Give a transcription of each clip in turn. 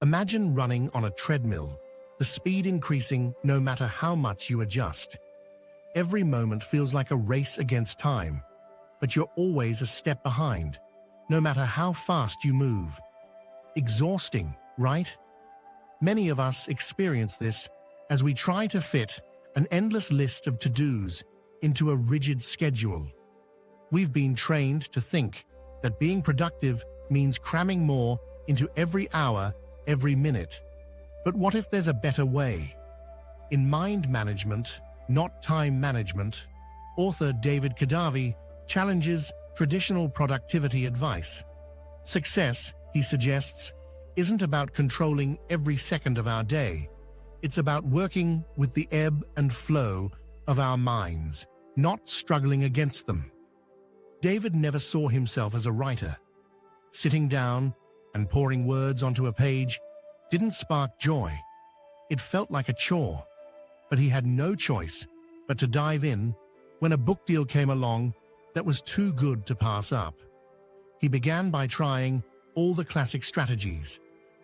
Imagine running on a treadmill, the speed increasing no matter how much you adjust. Every moment feels like a race against time, but you're always a step behind, no matter how fast you move. Exhausting, right? Many of us experience this as we try to fit an endless list of to-dos into a rigid schedule. We've been trained to think that being productive means cramming more into every hour, every minute. But what if there's a better way? In Mind Management, Not Time Management, author David Kadavy challenges traditional productivity advice. Success, he suggests, isn't about controlling every second of our day. It's about working with the ebb and flow of our minds, not struggling against them. David never saw himself as a writer. Sitting down and pouring words onto a page didn't spark joy. It felt like a chore, but he had no choice but to dive in when a book deal came along that was too good to pass up. He began by trying all the classic strategies,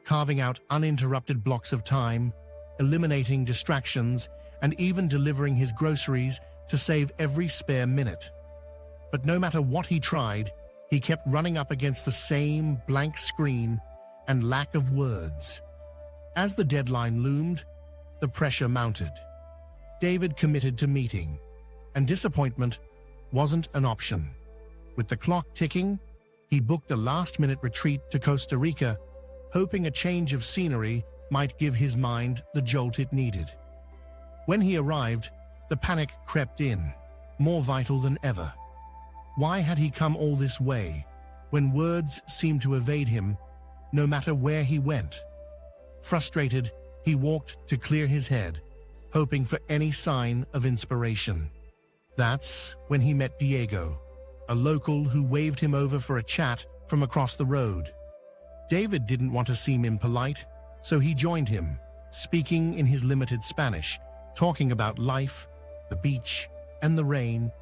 carving out uninterrupted blocks of time, eliminating distractions, and even delivering his groceries to save every spare minute. But no matter what he tried, he kept running up against the same blank screen and lack of words. As the deadline loomed, the pressure mounted. David committed to meeting, and disappointment wasn't an option. With the clock ticking, he booked a last-minute retreat to Costa Rica, hoping a change of scenery might give his mind the jolt it needed. When he arrived, the panic crept in, more vital than ever. Why had he come all this way, when words seemed to evade him, no matter where he went? Frustrated, he walked to clear his head, hoping for any sign of inspiration. That's when he met Diego, a local who waved him over for a chat from across the road. David didn't want to seem impolite, so he joined him, speaking in his limited Spanish, talking about life, the beach, and the rain.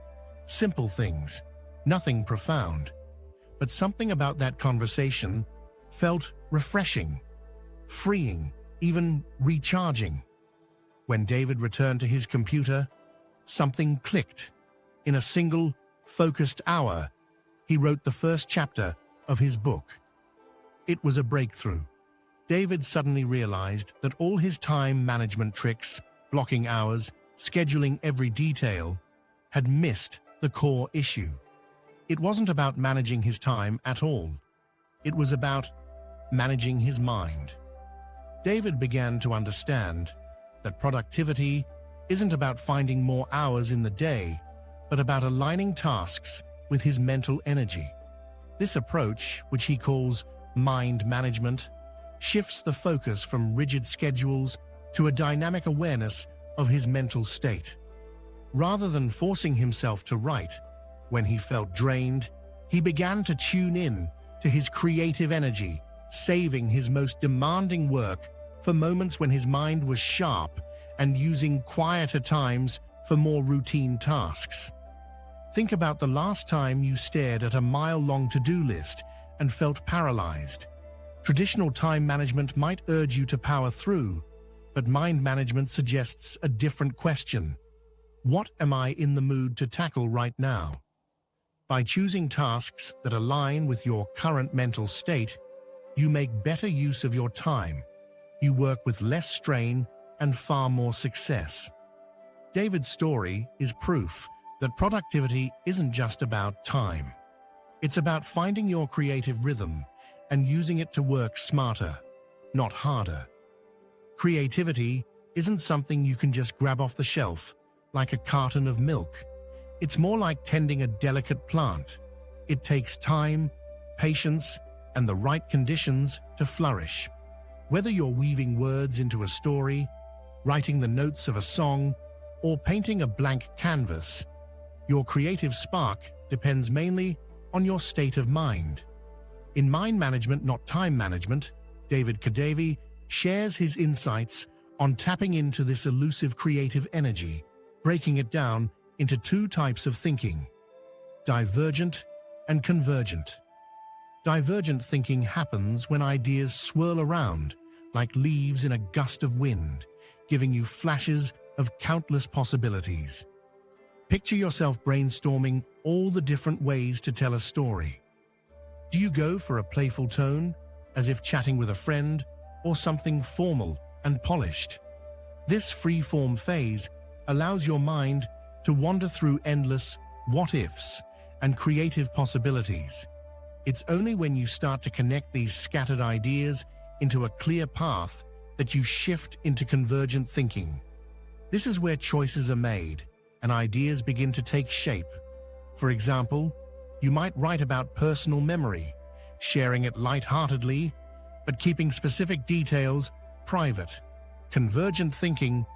Simple things, nothing profound. But something about that conversation felt refreshing, freeing, even recharging. When David returned to his computer, something clicked. In a single, focused hour, he wrote the first chapter of his book. It was a breakthrough. David suddenly realized that all his time management tricks, blocking hours, scheduling every detail, had missed the core issue. It wasn't about managing his time at all. It was about managing his mind. David began to understand that productivity isn't about finding more hours in the day, but about aligning tasks with his mental energy. This approach, which he calls mind management, shifts the focus from rigid schedules to a dynamic awareness of his mental state. Rather than forcing himself to write, when he felt drained, he began to tune in to his creative energy, saving his most demanding work for moments when his mind was sharp and using quieter times for more routine tasks. Think about the last time you stared at a mile-long to-do list and felt paralyzed. Traditional time management might urge you to power through, but mind management suggests a different question. What am I in the mood to tackle right now? By choosing tasks that align with your current mental state, you make better use of your time. You work with less strain and far more success. David's story is proof that productivity isn't just about time. It's about finding your creative rhythm and using it to work smarter, not harder. Creativity isn't something you can just grab off the shelf, like a carton of milk. It's more like tending a delicate plant. It takes time, patience, and the right conditions to flourish. Whether you're weaving words into a story, writing the notes of a song, or painting a blank canvas, your creative spark depends mainly on your state of mind. In Mind Management, Not Time Management, David Kadavy shares his insights on tapping into this elusive creative energy, breaking it down into two types of thinking: divergent and convergent. Divergent thinking happens when ideas swirl around like leaves in a gust of wind, giving you flashes of countless possibilities. Picture yourself brainstorming all the different ways to tell a story. Do you go for a playful tone, as if chatting with a friend, or something formal and polished? This free-form phase allows your mind to wander through endless what-ifs and creative possibilities. It's only when you start to connect these scattered ideas into a clear path that you shift into convergent thinking. This is where choices are made and ideas begin to take shape. For example, you might write about personal memory, sharing it lightheartedly, but keeping specific details private. Convergent thinking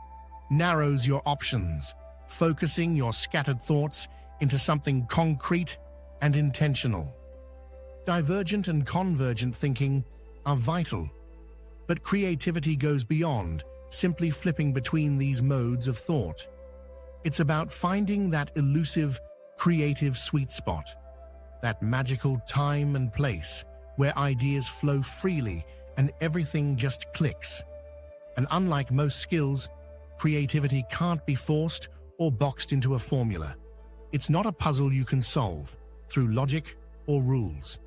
narrows your options, focusing your scattered thoughts into something concrete and intentional. Divergent and convergent thinking are vital, but creativity goes beyond simply flipping between these modes of thought. It's about finding that elusive, creative sweet spot, that magical time and place where ideas flow freely and everything just clicks. And unlike most skills, creativity can't be forced or boxed into a formula. It's not a puzzle you can solve through logic or rules.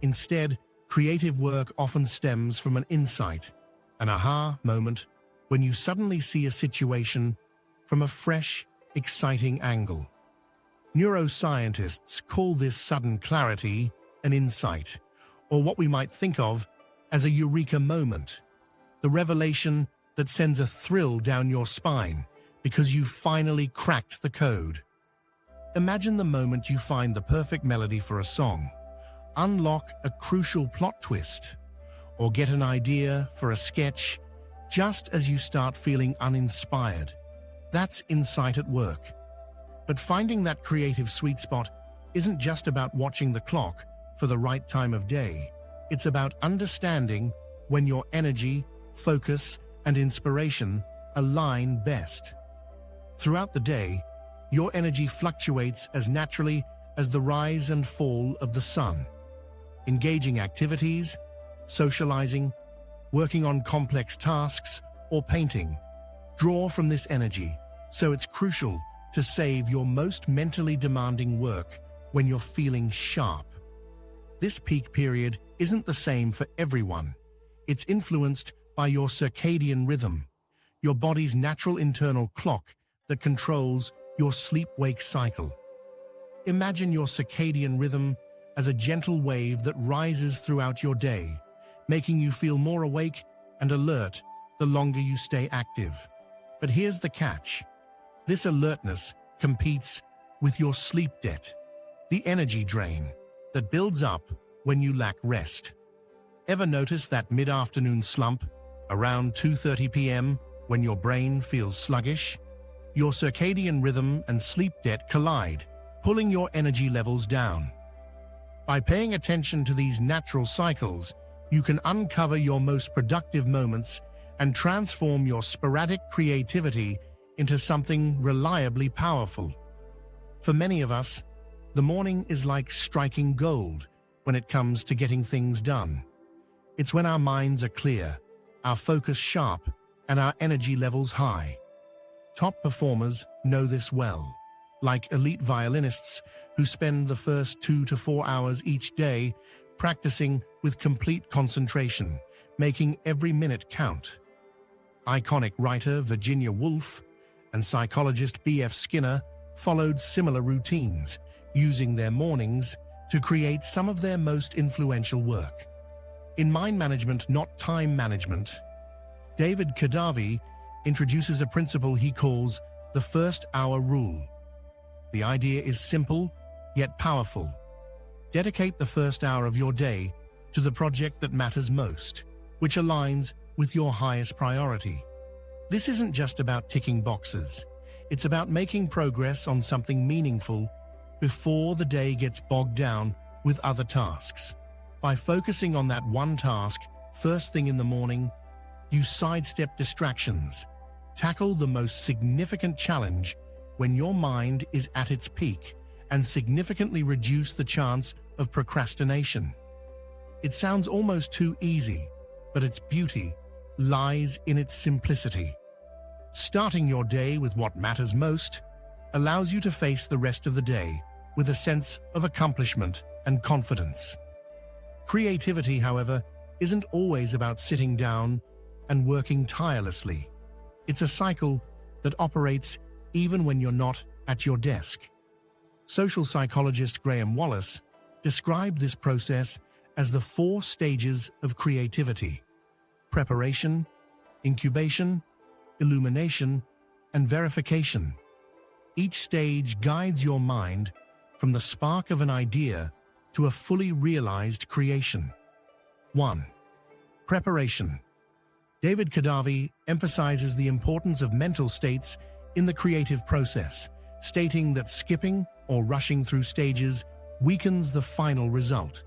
Instead, creative work often stems from an insight, an aha moment, when you suddenly see a situation from a fresh, exciting angle. Neuroscientists call this sudden clarity an insight, or what we might think of as a eureka moment, the revelation that sends a thrill down your spine because you've finally cracked the code. Imagine the moment you find the perfect melody for a song, unlock a crucial plot twist, or get an idea for a sketch just as you start feeling uninspired. That's insight at work. But finding that creative sweet spot isn't just about watching the clock for the right time of day. It's about understanding when your energy, focus, and inspiration align best. Throughout the day, your energy fluctuates as naturally as the rise and fall of the sun. Engaging activities, socializing, working on complex tasks, or painting draw from this energy, so it's crucial to save your most mentally demanding work when you're feeling sharp. This peak period isn't the same for everyone. It's influenced by your circadian rhythm, your body's natural internal clock that controls your sleep-wake cycle. Imagine your circadian rhythm as a gentle wave that rises throughout your day, making you feel more awake and alert the longer you stay active. But here's the catch. This alertness competes with your sleep debt, the energy drain that builds up when you lack rest. Ever notice that mid-afternoon slump around 2:30 p.m. when your brain feels sluggish? Your circadian rhythm and sleep debt collide, pulling your energy levels down. By paying attention to these natural cycles, you can uncover your most productive moments and transform your sporadic creativity into something reliably powerful. For many of us, the morning is like striking gold when it comes to getting things done. It's when our minds are clear, our focus sharp, and our energy levels high. Top performers know this well, like elite violinists who spend the first 2 to 4 hours each day practicing with complete concentration, making every minute count. Iconic writer Virginia Woolf and psychologist B.F. Skinner followed similar routines, using their mornings to create some of their most influential work. In Mind Management, Not Time Management, David Kadavy introduces a principle he calls the first hour rule. The idea is simple, yet powerful. Dedicate the first hour of your day to the project that matters most, which aligns with your highest priority. This isn't just about ticking boxes. It's about making progress on something meaningful before the day gets bogged down with other tasks. By focusing on that one task first thing in the morning, you sidestep distractions, tackle the most significant challenge when your mind is at its peak, and significantly reduce the chance of procrastination. It sounds almost too easy, but its beauty lies in its simplicity. Starting your day with what matters most allows you to face the rest of the day with a sense of accomplishment and confidence. Creativity, however, isn't always about sitting down and working tirelessly. It's a cycle that operates even when you're not at your desk. Social psychologist Graham Wallace described this process as the 4 stages of creativity: preparation, incubation, illumination, and verification. Each stage guides your mind from the spark of an idea to a fully realized creation. 1. Preparation. David Kadavy emphasizes the importance of mental states in the creative process, stating that skipping or rushing through stages weakens the final result.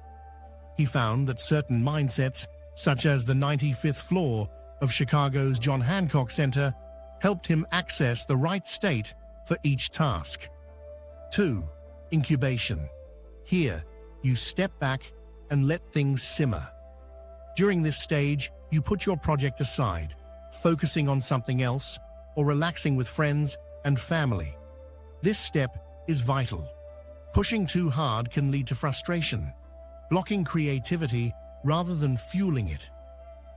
He found that certain mindsets, such as the 95th floor of Chicago's John Hancock Center, helped him access the right state for each task. 2. Incubation. Here, you step back and let things simmer. During this stage, you put your project aside, focusing on something else or relaxing with friends and family. This step is vital. Pushing too hard can lead to frustration, blocking creativity rather than fueling it.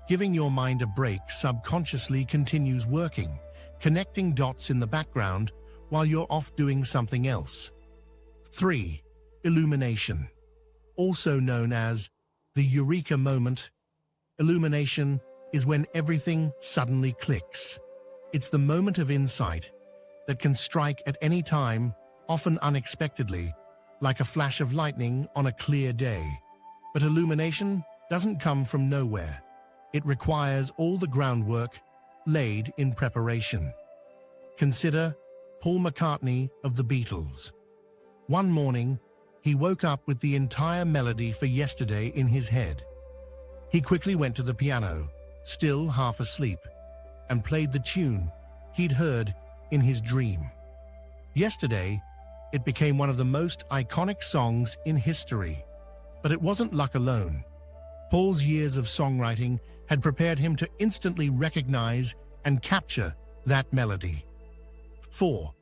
Giving your mind a break subconsciously continues working, connecting dots in the background while you're off doing something else. 3. Illumination. Also known as the eureka moment, illumination is when everything suddenly clicks. It's the moment of insight that can strike at any time, often unexpectedly, like a flash of lightning on a clear day. But illumination doesn't come from nowhere. It requires all the groundwork laid in preparation. Consider Paul McCartney of the Beatles. One morning, he woke up with the entire melody for Yesterday in his head. He quickly went to the piano, still half asleep, and played the tune he'd heard in his dream. Yesterday, it became one of the most iconic songs in history. But it wasn't luck alone. Paul's years of songwriting had prepared him to instantly recognize and capture that melody. 4.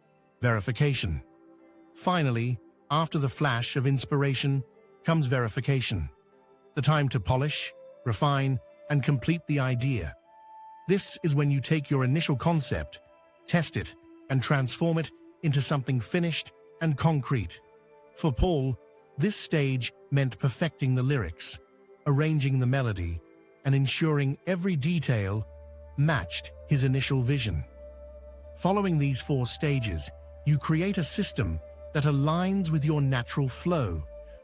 Verification. Finally, after the flash of inspiration comes verification, the time to polish, refine, and complete the idea. This is when you take your initial concept, test it, and transform it into something finished and concrete. For Paul, this stage meant perfecting the lyrics, arranging the melody, and ensuring every detail matched his initial vision. Following these 4 stages, you create a system that aligns with your natural flow,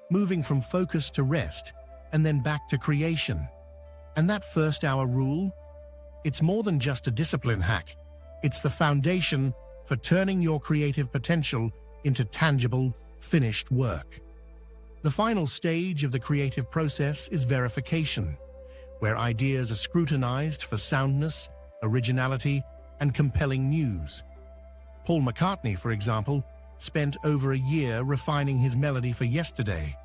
moving from focus to rest and then back to creation. And that first-hour rule? It's more than just a discipline hack. It's the foundation for turning your creative potential into tangible, finished work. The final stage of the creative process is verification, where ideas are scrutinized for soundness, originality, and compelling news. Paul McCartney, for example, spent over a year refining his melody for Yesterday,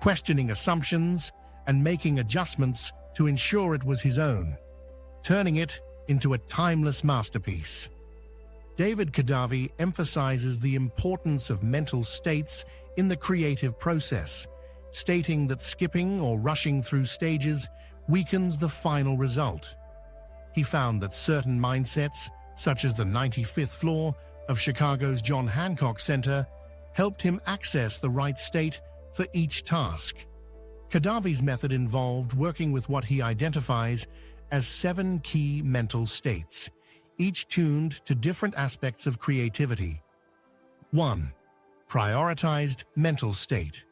questioning assumptions and making adjustments to ensure it was his own, turning it into a timeless masterpiece. David Kadavy emphasizes the importance of mental states in the creative process, stating that skipping or rushing through stages weakens the final result. He found that certain mindsets, such as the 95th floor of Chicago's John Hancock Center, helped him access the right state for each task. Kadavy's method involved working with what he identifies as 7 key mental states, each tuned to different aspects of creativity. 1. Prioritized mental state.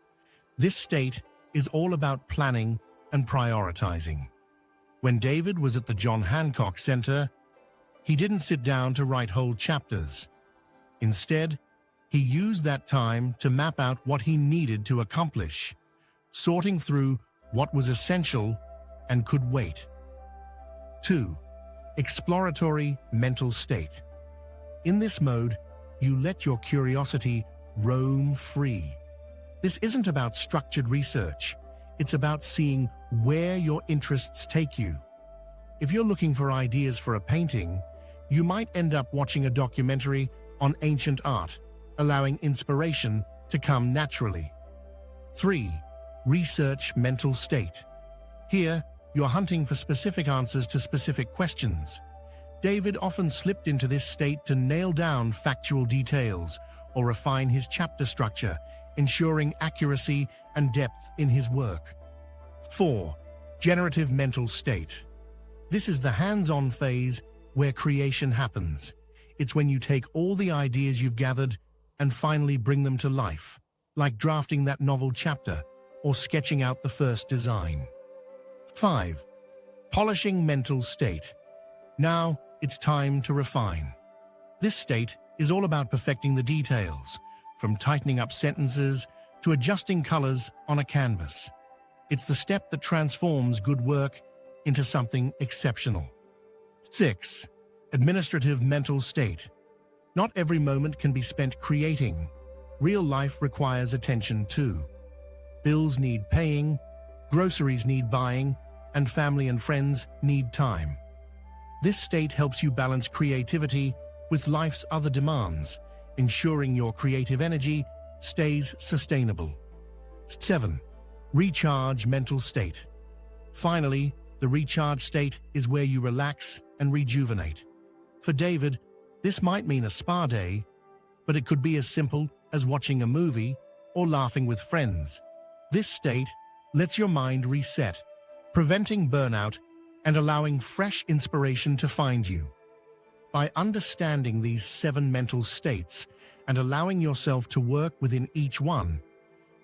This state is all about planning and prioritizing. When David was at the John Hancock Center, he didn't sit down to write whole chapters. Instead, he used that time to map out what he needed to accomplish, sorting through what was essential and could wait. 2. Exploratory mental state. In this mode, you let your curiosity roam free. This isn't about structured research. It's about seeing where your interests take you. If you're looking for ideas for a painting, you might end up watching a documentary on ancient art, allowing inspiration to come naturally. 3. Research mental state. Here, you're hunting for specific answers to specific questions. David often slipped into this state to nail down factual details or refine his chapter structure, ensuring accuracy and depth in his work. 4. Generative mental state. This is the hands-on phase where creation happens. It's when you take all the ideas you've gathered and finally bring them to life, like drafting that novel chapter or sketching out the first design. 5. Polishing mental state. Now, it's time to refine. This state is all about perfecting the details, from tightening up sentences to adjusting colors on a canvas. It's the step that transforms good work into something exceptional. 6. Administrative mental state. Not every moment can be spent creating. Real life requires attention too. Bills need paying, groceries need buying, and family and friends need time. This state helps you balance creativity with life's other demands, ensuring your creative energy stays sustainable. 7. Recharge mental state. Finally, the recharge state is where you relax and rejuvenate. For David, this might mean a spa day, but it could be as simple as watching a movie or laughing with friends. This state lets your mind reset, preventing burnout and allowing fresh inspiration to find you. By understanding these 7 mental states and allowing yourself to work within each one,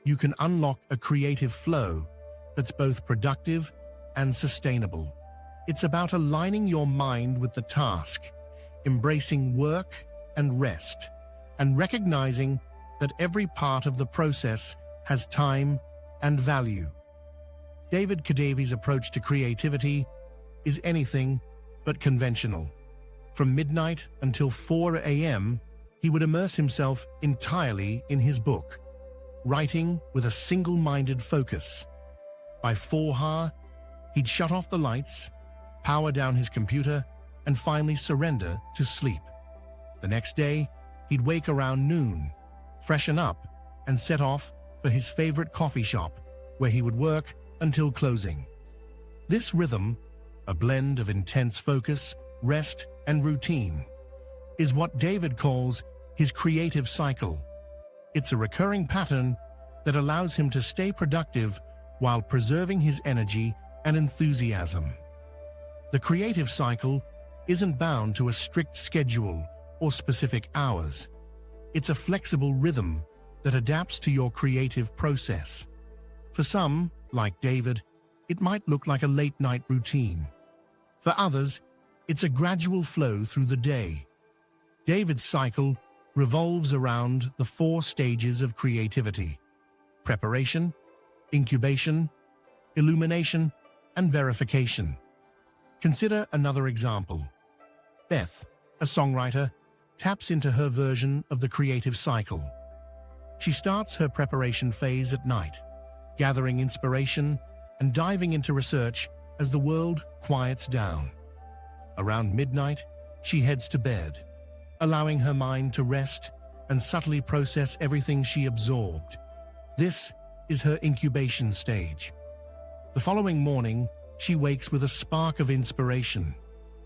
you can unlock a creative flow that's both productive and sustainable. It's about aligning your mind with the task, embracing work and rest, and recognizing that every part of the process has time and value. David Kadavy's approach to creativity is anything but conventional. From midnight until 4 a.m., he would immerse himself entirely in his book, writing with a single-minded focus. By 4 he'd shut off the lights, power down his computer, and finally surrender to sleep. The next day, he'd wake around noon, freshen up, and set off for his favorite coffee shop, where he would work until closing. This rhythm, a blend of intense focus, rest, and routine, is what David calls his creative cycle. It's a recurring pattern that allows him to stay productive while preserving his energy and enthusiasm. The creative cycle isn't bound to a strict schedule or specific hours. It's a flexible rhythm that adapts to your creative process. For some, like David, it might look like a late-night routine. For others, it's a gradual flow through the day. David's cycle revolves around the 4 stages of creativity: preparation, incubation, illumination, and verification. Consider another example. Beth, a songwriter, taps into her version of the creative cycle. She starts her preparation phase at night, gathering inspiration and diving into research as the world quiets down. Around midnight, she heads to bed, allowing her mind to rest and subtly process everything she absorbed. This is her incubation stage. The following morning, she wakes with a spark of inspiration,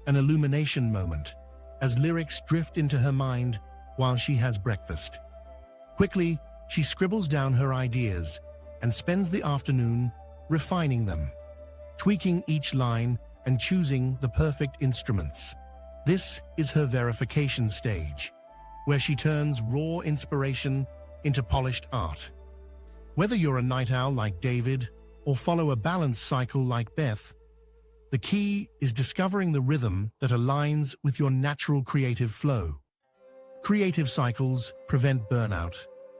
an illumination moment, as lyrics drift into her mind while she has breakfast. Quickly, she scribbles down her ideas and spends the afternoon refining them, tweaking each line and choosing the perfect instruments. This is her verification stage, where she turns raw inspiration into polished art. Whether you're a night owl like David or follow a balanced cycle like Beth, the key is discovering the rhythm that aligns with your natural creative flow. Creative cycles prevent burnout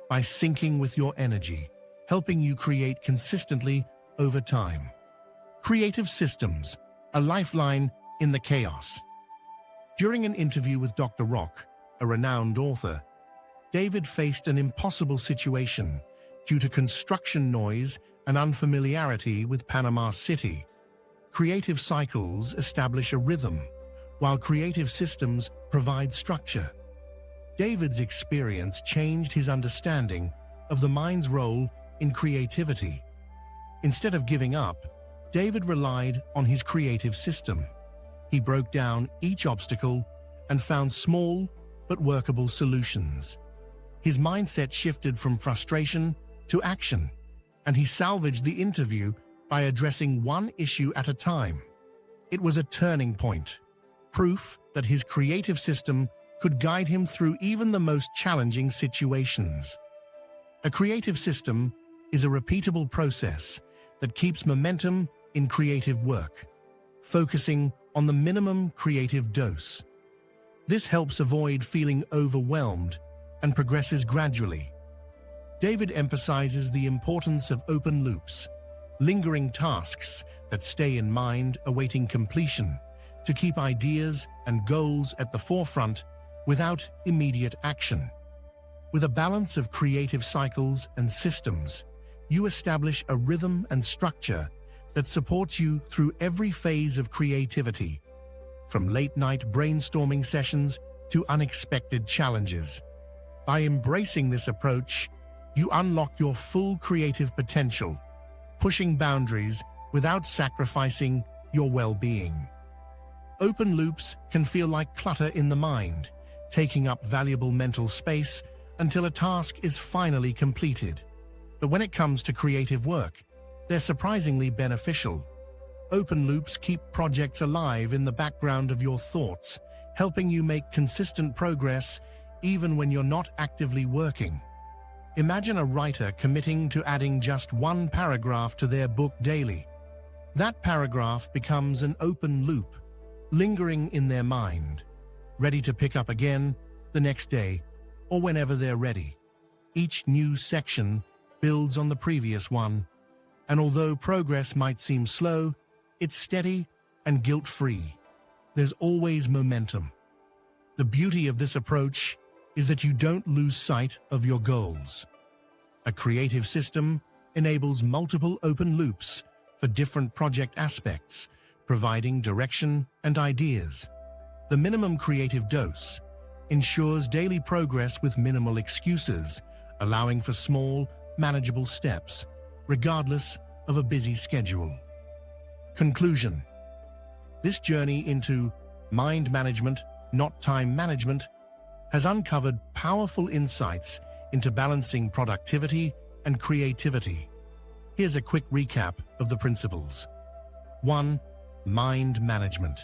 by syncing with your energy, helping you create consistently over time. Creative systems, a lifeline in the chaos. During an interview with Dr. Rock, a renowned author, David faced an impossible situation due to construction noise and unfamiliarity with Panama City. Creative cycles establish a rhythm, while creative systems provide structure. David's experience changed his understanding of the mind's role in creativity. Instead of giving up, David relied on his creative system. He broke down each obstacle and found small but workable solutions. His mindset shifted from frustration to action, and he salvaged the interview by addressing one issue at a time. It was a turning point, proof that his creative system could guide him through even the most challenging situations. A creative system is a repeatable process that keeps momentum in creative work, focusing on the minimum creative dose. This helps avoid feeling overwhelmed and progresses gradually. David emphasizes the importance of open loops, lingering tasks that stay in mind awaiting completion, to keep ideas and goals at the forefront without immediate action. With a balance of creative cycles and systems, you establish a rhythm and structure that supports you through every phase of creativity, from late-night brainstorming sessions to unexpected challenges. By embracing this approach, you unlock your full creative potential, pushing boundaries without sacrificing your well-being. Open loops can feel like clutter in the mind, taking up valuable mental space until a task is finally completed. But when it comes to creative work, they're surprisingly beneficial. Open loops keep projects alive in the background of your thoughts, helping you make consistent progress even when you're not actively working. Imagine a writer committing to adding just one paragraph to their book daily. That paragraph becomes an open loop, lingering in their mind, ready to pick up again the next day or whenever they're ready. Each new section builds on the previous one, and although progress might seem slow, it's steady and guilt-free. There's always momentum. The beauty of this approach is that you don't lose sight of your goals. A creative system enables multiple open loops for different project aspects, providing direction and ideas. The minimum creative dose ensures daily progress with minimal excuses, allowing for small, manageable steps, regardless of a busy schedule. Conclusion: this journey into mind management, not time management, has uncovered powerful insights into balancing productivity and creativity. Here's a quick recap of the principles. 1. Mind management.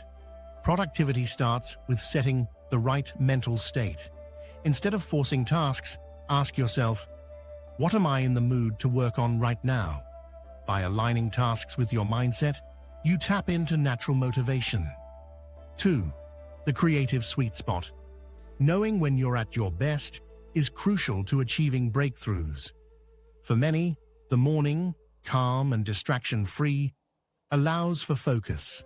Productivity starts with setting the right mental state. Instead of forcing tasks, ask yourself, what am I in the mood to work on right now? By aligning tasks with your mindset, you tap into natural motivation. 2. The creative sweet spot. Knowing when you're at your best is crucial to achieving breakthroughs. For many, the morning, calm and distraction-free, allows for focus.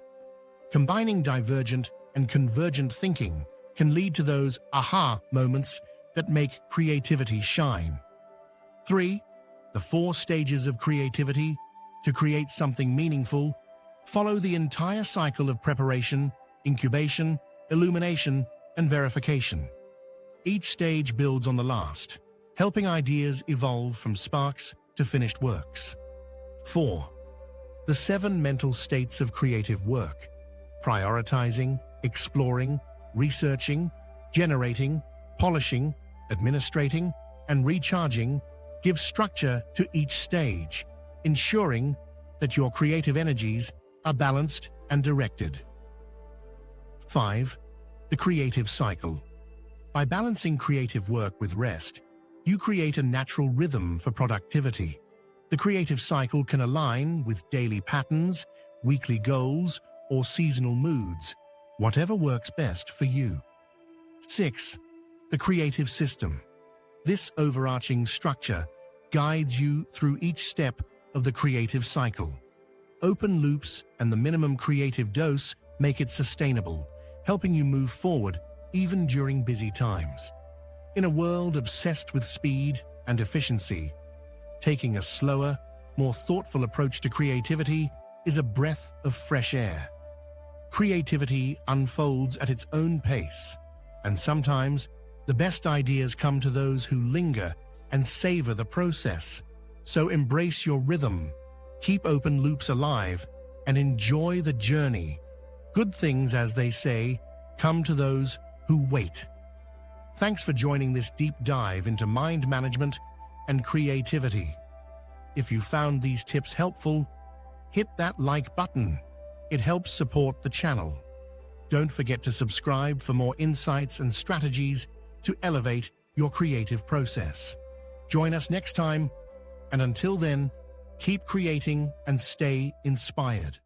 Combining divergent and convergent thinking can lead to those aha moments that make creativity shine. 3. The 4 stages of creativity. To create something meaningful, follow the entire cycle of preparation, incubation, illumination, and verification. Each stage builds on the last, helping ideas evolve from sparks to finished works. 4. The 7 mental states of creative work. Prioritizing, exploring, researching, generating, polishing, administrating, and recharging give structure to each stage, ensuring that your creative energies are balanced and directed. 5. The creative cycle. By balancing creative work with rest, you create a natural rhythm for productivity. The creative cycle can align with daily patterns, weekly goals, or seasonal moods, whatever works best for you. 6. The creative system. This overarching structure guides you through each step of the creative cycle. Open loops and the minimum creative dose make it sustainable, helping you move forward even during busy times. In a world obsessed with speed and efficiency, taking a slower, more thoughtful approach to creativity is a breath of fresh air. Creativity unfolds at its own pace, and sometimes the best ideas come to those who linger and savor the process. So embrace your rhythm, keep open loops alive, and enjoy the journey. Good things, as they say, come to those who wait. Thanks for joining this deep dive into mind management and creativity. If you found these tips helpful, hit that like button. It helps support the channel. Don't forget to subscribe for more insights and strategies to elevate your creative process. Join us next time, and until then, keep creating and stay inspired.